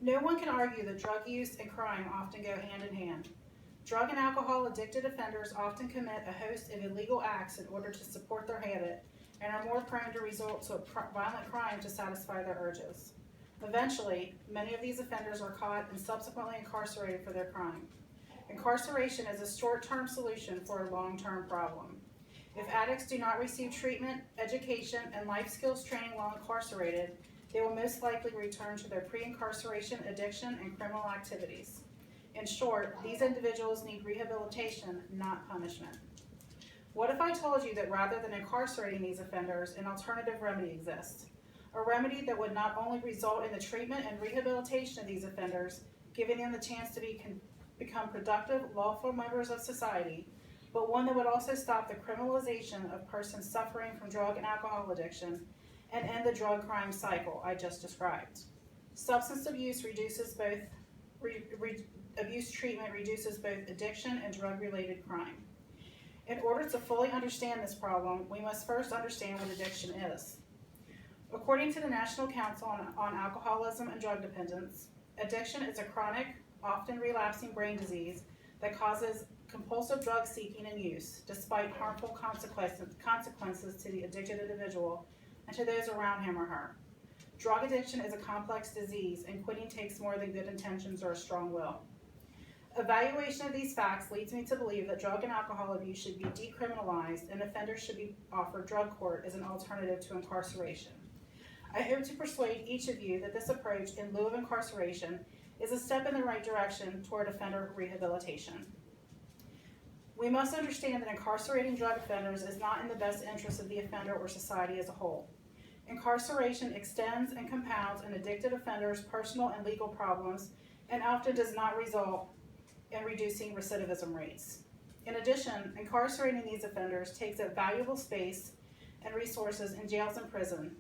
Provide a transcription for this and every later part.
No one can argue that drug use and crime often go hand in hand. Drug and alcohol addicted offenders often commit a host of illegal acts in order to support their habit and are more prone to resort to a violent crime to satisfy their urges. Eventually, many of these offenders are caught and subsequently incarcerated for their crime. Incarceration is a short-term solution for a long-term problem. If addicts do not receive treatment, education, and life skills training while incarcerated, they will most likely return to their pre-incarceration addiction and criminal activities. In short, these individuals need rehabilitation, not punishment. What if I told you that rather than incarcerating these offenders, an alternative remedy exists? A remedy that would not only result in the treatment and rehabilitation of these offenders, giving them the chance to become productive, lawful members of society, but one that would also stop the criminalization of persons suffering from drug and alcohol addiction and end the drug crime cycle I just described. Substance abuse reduces both abuse treatment reduces both addiction and drug-related crime. In order to fully understand this problem, we must first understand what addiction is. According to the National Council on Alcoholism and Drug Dependence, addiction is a chronic, often relapsing brain disease that causes compulsive drug seeking and use, despite harmful consequences to the addicted individual and to those around him or her. Drug addiction is a complex disease, and quitting takes more than good intentions or a strong will. Evaluation of these facts leads me to believe that drug and alcohol abuse should be decriminalized and offenders should be offered drug court as an alternative to incarceration. I hope to persuade each of you that this approach, in lieu of incarceration, is a step in the right direction toward offender rehabilitation. We must understand that incarcerating drug offenders is not in the best interest of the offender or society as a whole. Incarceration extends and compounds an addicted offender's personal and legal problems and often does not result in reducing recidivism rates. In addition, incarcerating these offenders takes up valuable space and resources in jails and prison,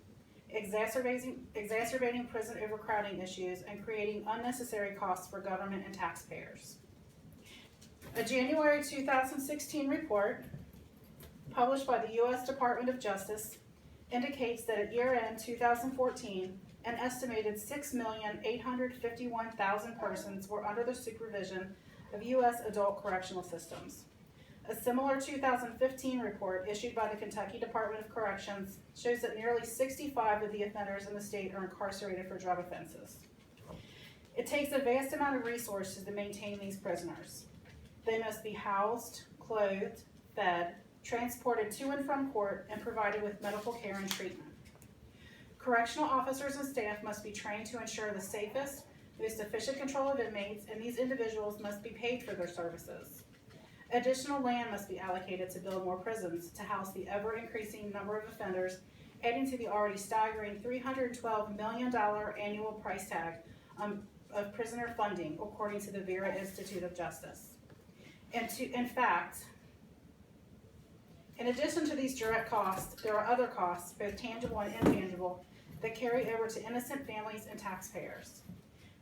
exacerbating prison overcrowding issues and creating unnecessary costs for government and taxpayers. A January 2016 report published by the U.S. Department of Justice indicates that at year-end 2014, an estimated 6,851,000 persons were under the supervision of U.S. adult correctional systems. A similar 2015 report issued by the Kentucky Department of Corrections shows that nearly 65 of the offenders in the state are incarcerated for drug offenses. It takes a vast amount of resources to maintain these prisoners. They must be housed, clothed, fed, transported to and from court, and provided with medical care and treatment. Correctional officers and staff must be trained to ensure the safest, most efficient control of inmates, and these individuals must be paid for their services. Additional land must be allocated to build more prisons to house the ever-increasing number of offenders, adding to the already staggering $312 million annual price tag of prisoner funding, according to the Vera Institute of Justice. In fact, in addition to these direct costs, there are other costs, both tangible and intangible, that carry over to innocent families and taxpayers.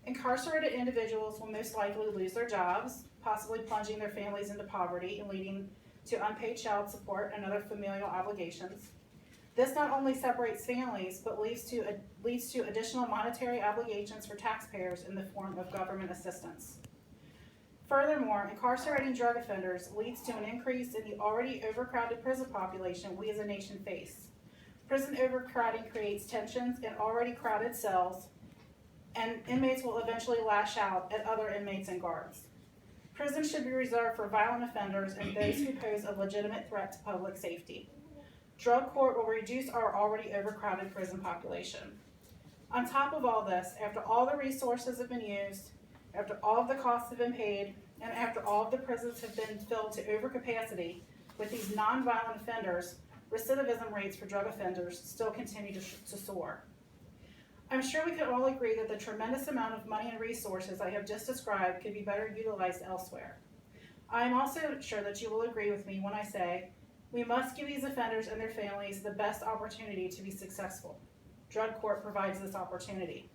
Incarcerated individuals will most likely lose their jobs, possibly plunging their families into poverty and leading to unpaid child support and other familial obligations. This not only separates families, but leads to additional monetary obligations for taxpayers in the form of government assistance. Furthermore, incarcerating drug offenders leads to an increase in the already overcrowded prison population we as a nation face. Prison overcrowding creates tensions in already crowded cells, and inmates will eventually lash out at other inmates and guards. Prison should be reserved for violent offenders and those who pose a legitimate threat to public safety. Drug court will reduce our already overcrowded prison population. On top of all this, after all the resources have been used, after all of the costs have been paid, and after all of the prisons have been filled to overcapacity with these non-violent offenders, recidivism rates for drug offenders still continue to soar. I'm sure we could all agree that the tremendous amount of money and resources I have just described could be better utilized elsewhere. I am also sure that you will agree with me when I say we must give these offenders and their families the best opportunity to be successful. Drug court provides this opportunity.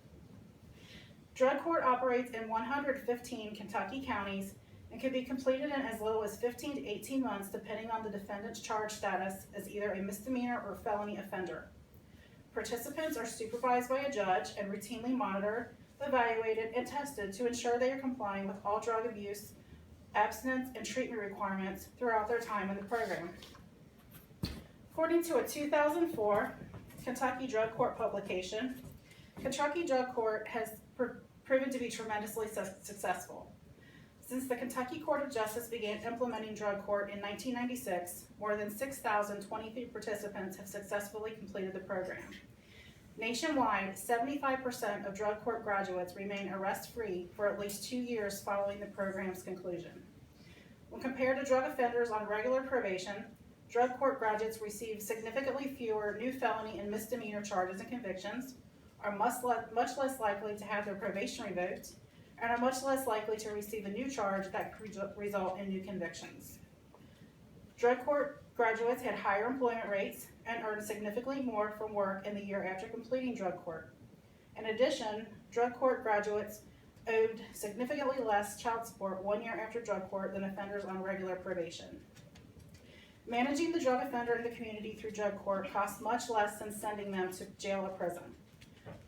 Drug court operates in 115 Kentucky counties and can be completed in as little as 15 to 18 months depending on the defendant's charge status as either a misdemeanor or felony offender. Participants are supervised by a judge and routinely monitor evaluated, and tested to ensure they are complying with all drug abuse, abstinence, and treatment requirements throughout their time in the program. According to a 2004 Kentucky Drug Court publication, Kentucky Drug Court has proven to be tremendously successful. Since the Kentucky Court of Justice began implementing drug court in 1996, more than 6,023 participants have successfully completed the program. Nationwide, 75% of drug court graduates remain arrest-free for at least 2 years following the program's conclusion. When compared to drug offenders on regular probation, drug court graduates receive significantly fewer new felony and misdemeanor charges and convictions, are much less likely to have their probation revoked, and are much less likely to receive a new charge that could result in new convictions. Drug court graduates had higher employment rates and earned significantly more from work in the year after completing drug court. In addition, drug court graduates owed significantly less child support 1 year after drug court than offenders on regular probation. Managing the drug offender in the community through drug court costs much less than sending them to jail or prison.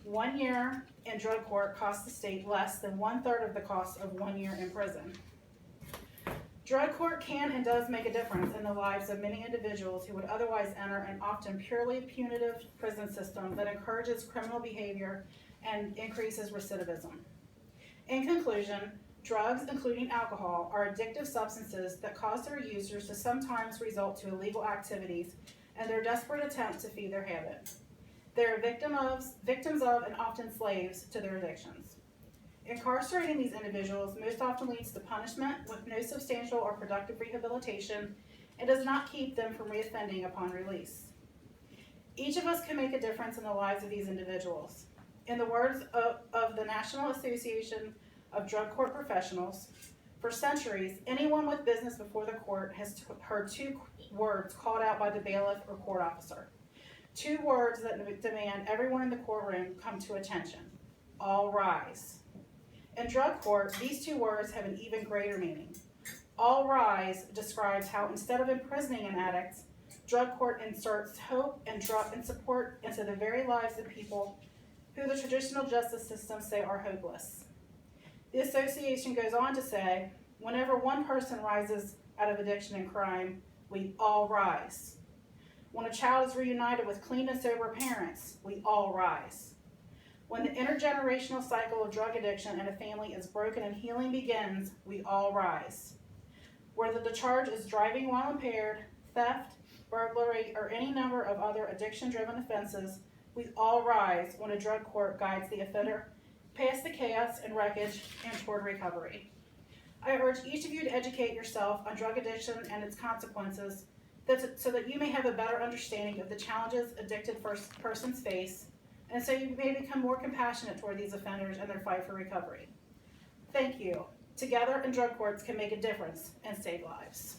1 year in drug court costs the state less than 1/3 of the cost of 1 year in prison. Drug court can and does make a difference in the lives of many individuals who would otherwise enter an often purely punitive prison system that encourages criminal behavior and increases recidivism. In conclusion, drugs, including alcohol, are addictive substances that cause their users to sometimes resort to illegal activities and their desperate attempt to feed their habit. They are victims of and often slaves to their addictions. Incarcerating these individuals most often leads to punishment with no substantial or productive rehabilitation and does not keep them from reoffending upon release. Each of us can make a difference in the lives of these individuals. In the words of the National Association of Drug Court Professionals, for centuries, anyone with business before the court has heard 2 words called out by the bailiff or court officer. 2 words that demand everyone in the courtroom come to attention. All rise. In drug court, these 2 words have an even greater meaning. All rise describes how instead of imprisoning an addict, drug court inserts hope and support into the very lives of people who the traditional justice system say are hopeless. The association goes on to say, whenever one person rises out of addiction and crime, we all rise. When a child is reunited with clean and sober parents, we all rise. When the intergenerational cycle of drug addiction in a family is broken and healing begins, we all rise. Whether the charge is driving while impaired, theft, burglary, or any number of other addiction-driven offenses, we all rise when a drug court guides the offender past the chaos and wreckage and toward recovery. I urge each of you to educate yourself on drug addiction and its consequences so that you may have a better understanding of the challenges addicted persons face, and so you may become more compassionate toward these offenders and their fight for recovery. Thank you. Together, and drug courts can make a difference and save lives.